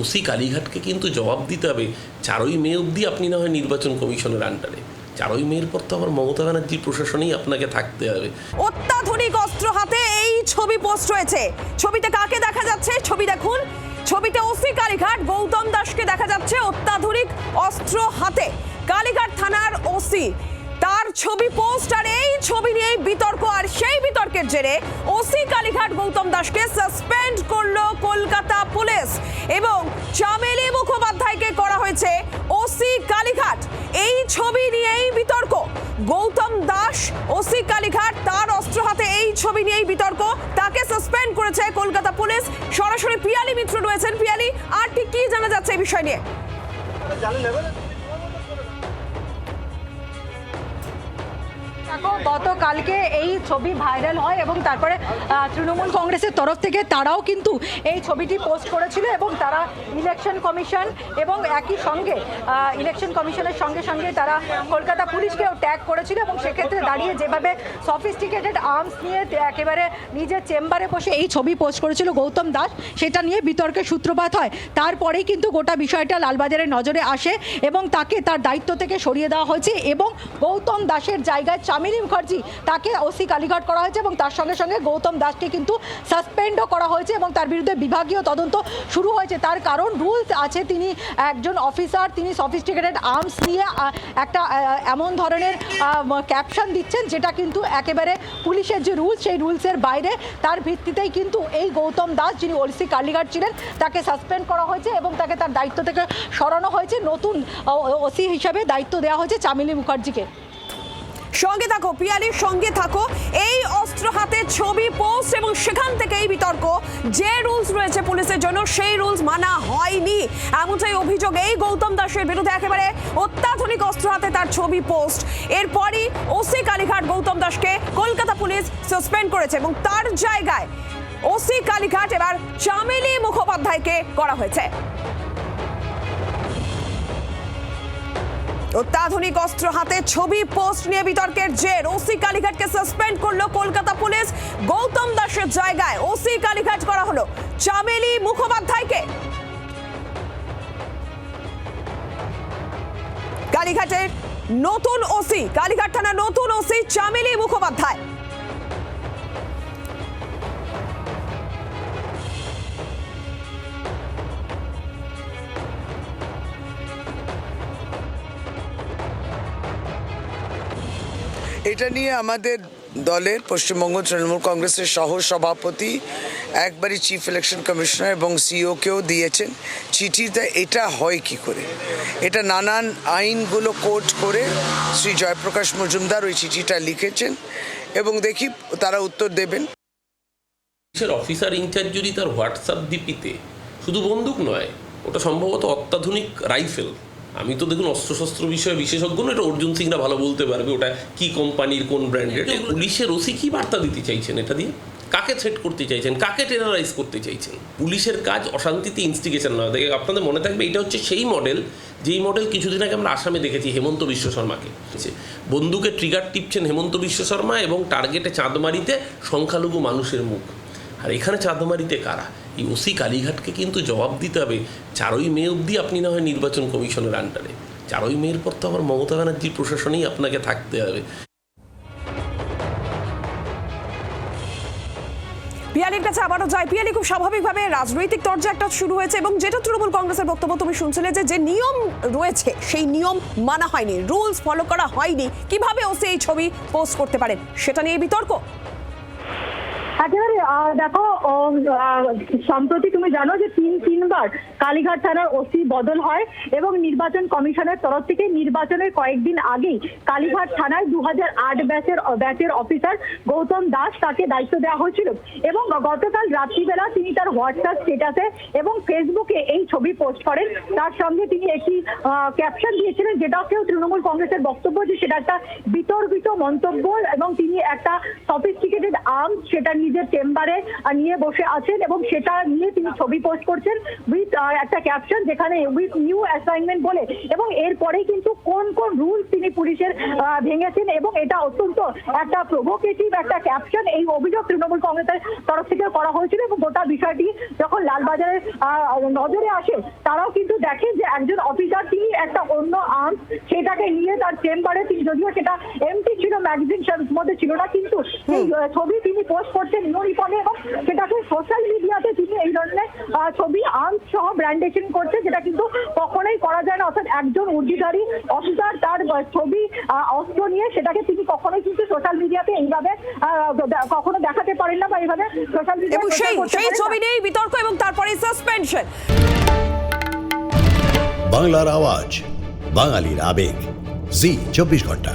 OC কালীঘাটকে কিন্তু জবাব দিতে হবে। 4ই মে অবধি আপনি না হয় নির্বাচন কমিশনের আন্ডারে, 4ই মের পর তো আবার মমতা ব্যানার্জির প্রশাসনেই আপনাকে থাকতে হবে। অত্যাধুনিক অস্ত্র হাতে এই ছবি পোস্ট হয়েছে। ছবিতে কাকে দেখা যাচ্ছে? ছবি দেখুন। ছবিতে ওসি কালীঘাট গৌতম দাসকে দেখা যাচ্ছে অত্যাধুনিক অস্ত্র হাতে। কালীঘাট থানার ওসি, তার ছবি পোস্ট আর এই ছবি নিয়েই বিতর্ক। আর সেই বিতর্কের জেরে ওসি কালীঘাট গৌতম দাসকে সাসপেন্ড করলো কলকাতা পুলিশ এবং চামেলি মুখোপাধ্যায়কে করা হয়েছে ওসি কালীঘাট। এই ছবি নিয়েই বিতর্ক। গৌতম দাস ওসি কালীঘাট, তার অস্ত্র হাতে এই ছবি নিয়েই বিতর্ক। তাকে সাসপেন্ড করেছে কলকাতা পুলিশ। সরাসরি পিয়ালি মিত্র রয়েছেন। পিয়ালি, আর ঠিক কি জানা যাচ্ছে এই বিষয় নিয়ে? গতকালকে এই ছবি ভাইরাল হয় এবং তারপরে তৃণমূল কংগ্রেসের তরফ থেকে তারাও কিন্তু এই ছবিটি পোস্ট করেছিল এবং তারা ইলেকশন কমিশন এবং একই সঙ্গে ইলেকশন কমিশনের সঙ্গে সঙ্গে তারা কলকাতা পুলিশকেও ট্যাগ করেছিল এবং সেক্ষেত্রে দাঁড়িয়ে যেভাবে সফিস্টিকেটেড আর্মস নিয়ে একেবারে নিজের চেম্বারে বসে এই ছবি পোস্ট করেছিল গৌতম দাস, সেটা নিয়ে বিতর্কের সূত্রপাত হয়। তারপরেই কিন্তু গোটা বিষয়টা লালবাজারের নজরে আসে এবং তাকে তার দায়িত্ব থেকে সরিয়ে দেওয়া হয়েছে এবং গৌতম দাসের জায়গায় চামেলি মুখার্জি তাকে ওসি কালীঘাট করা হয়েছে এবং তার সঙ্গে সঙ্গে গৌতম দাসকে কিন্তু সাসপেন্ডও করা হয়েছে এবং তার বিরুদ্ধে বিভাগীয় তদন্ত শুরু হয়েছে। তার কারণ রুলস আছে, তিনি একজন অফিসার, তিনি সফিস্টিকেটেড আর্মস নিয়ে একটা এমন ধরনের ক্যাপশন দিচ্ছেন যেটা কিন্তু একেবারে পুলিশের যে রুলস সেই রুলসের বাইরে। তার ভিত্তিতেই কিন্তু এই গৌতম দাস, যিনি ওসি কালীঘাট ছিলেন, তাকে সাসপেন্ড করা হয়েছে এবং তাকে তার দায়িত্ব থেকে সরানো হয়েছে। নতুন ওসি হিসাবে দায়িত্ব দেওয়া হয়েছে চামেলি মুখার্জিকে। সঙ্গে থাকো পিয়ালির, সঙ্গে থাকো। এই অস্ত্র হাতে ছবি পোস্ট এবং সেখান থেকে এই বিতর্ক। যে রুলস রয়েছে পুলিশের জন্য সেই রুলস মানা হয়নি, এমনটাই অভিযোগ এই গৌতম দাসের বিরুদ্ধে। একেবারে অত্যাধুনিক অস্ত্র হাতে তার ছবি পোস্ট। এরপরই ওসি কালীঘাট গৌতম দাসকে কলকাতা পুলিশ সাসপেন্ড করেছে এবং তার জায়গায় ওসি কালীঘাট এবার চামেলি মুখোপাধ্যায়কে করা হয়েছে। অত্যাধুনিক অস্ত্র হাতে ছবি পোস্ট নিয়ে বিতর্কের জের ওসি কালীঘাটকে সাসপেন্ড করলো কলকাতা পুলিশ। গৌতম দাসের জায়গায় ওসি কালীঘাট করা হলো চামেলি মুখোপাধ্যায়কে। কালীঘাটের নতুন ওসি, কালীঘাট থানার নতুন ওসি চামেলি মুখোপাধ্যায়। এটা নিয়ে আমাদের দলের পশ্চিমবঙ্গ তৃণমূল কংগ্রেসের সহ সভাপতি একবারই চিফ ইলেকশন কমিশনার এবং সিইওকেও দিয়েছেন চিঠিতে। এটা হয় কি করে? এটা নানান আইনগুলো কোট করে শ্রী জয়প্রকাশ মজুমদার ওই চিঠিটা লিখেছেন এবং দেখি তারা উত্তর দেবেন। অফিসার ইনচার্জ যদি তার হোয়াটসঅ্যাপ ডিপিতে শুধু বন্দুক নয়, ওটা সম্ভবত অত্যাধুনিক রাইফেল। আমি তো দেখুন অস্ত্রশস্ত্র বিষয়ে বিশেষজ্ঞ না, এটা অর্জুন সিংরা ভালো বলতে পারবে ওটা কি কোম্পানির, কোন ব্র্যান্ডের। পুলিশের ওসি কি বার্তা দিতে চাইছেন এটা দিয়ে? কাকে থ্রেট করতে চাইছেন? কাকে টেরারাইজ করতে চাইছেন? পুলিশের কাজ অশান্তিতে ইনস্টিগেশন নয়। দেখে আপনাদের মনে থাকবে এটা হচ্ছে সেই মডেল, যেই মডেল কিছুদিন আগে আমরা আসামে দেখেছি হেমন্ত বিশ্ব শর্মাকে। বন্দুকে ট্রিগার টিপছেন হেমন্ত বিশ্ব শর্মা এবং টার্গেটে চাঁদমারিতে সংখ্যালঘু মানুষের মুখ। আর এখানে চাঁদমারিতে কারা? এই ওসি কালীঘাটকে কিন্তু জবাব দিতে হবে। 4ই মে অবধি আপনি না হয় নির্বাচন কমিশনের আন্ডারে, 4ই মের পর তো আবার মমতা ব্যানার্জির প্রশাসনেই আপনাকে থাকতে হবে। পিয়ালির কাছে আবারও যায়। পিয়ালি, খুব স্বাভাবিকভাবে রাজনৈতিক তরজা একটা শুরু হয়েছে এবং যেটা তৃণমূল কংগ্রেসের বক্তব্য তুমি শুনছিলে যে নিয়ম রয়েছে সেই নিয়ম মানা হয়নি, রুলস ফলো করা হয়নি। কিভাবে ওসি এই ছবি পোস্ট করতে পারেন সেটা নিয়ে বিতর্ক। একেবারে দেখো, সম্প্রতি তুমি জানো যে তিনবার কালীঘাট থানার ওসি বদল হয় এবং নির্বাচন কমিশনের তরফ থেকে নির্বাচনের কয়েকদিন আগেই কালীঘাট থানায় 2008 ব্যাচের অফিসার গৌতম দাস তাকে দায়িত্ব দেওয়া হয়েছিল এবং গতকাল রাত্রিবেলা তিনি তার হোয়াটসঅ্যাপ স্ট্যাটাসে এবং ফেসবুকে এই ছবি পোস্ট করেন। তার সঙ্গে তিনি একটি ক্যাপশন দিয়েছিলেন, যেটাকেও তৃণমূল কংগ্রেসের বক্তব্য যে সেটা একটা বিতর্কিত মন্তব্য এবং তিনি একটা সফিস্টিকেটেড আর্মস সেটা নিজের চেম্বারে নিয়ে বসে আছেন এবং সেটা নিয়ে তিনি ছবি পোস্ট করছেন উইথ একটা ক্যাপশন যেখানে উইথ নিউ অ্যাসাইনমেন্ট বলে, এবং এরপরেই কিন্তু কোন কোন রুলস তিনি পুলিশের ভেঙেছেন এবং এটা অত্যন্ত একটা প্রভোকেটিভ একটা ক্যাপশন এই অভিযোগ তৃণমূল কংগ্রেসের তরফ থেকে করা হয়েছিল। এবং গোটা বিষয়টি যখন লালবাজারের নজরে আসে তারাও কিন্তু দেখেন যে একজন অফিসার তিনি একটা অন্য আর্ম সেটাকে নিয়ে তার চেম্বারে, তিনি যদিও সেটা এমটি ছিল, ম্যাগাজিন মধ্যে ছিল না, কিন্তু এই ছবি তিনি পোস্ট করছেন ইউনিফর্মে এবং সেটাকে সোশ্যাল মিডিয়াতে তিনি এই ধরনের ছবি আর্মস সহ ব্র্যান্ডেশন করছে, যেটা কিন্তু কখনোই করা যায় না। অর্থাৎ একজন উর্দিধারী অফিসার তার ছবি অস্ত্র নিয়ে সেটাকে তিনি কখনোই কিন্তু সোশ্যাল মিডিয়াতে এইভাবে কখনো দেখাতে পারেন না বা এইভাবে সোশ্যাল মিডিয়া এবং সেই ছবি নিয়েই বিতর্ক এবং তারপরে সাসপেনশন। বাংলার আওয়াজ, বাঙালির আবেগ, জি 24 ঘন্টা।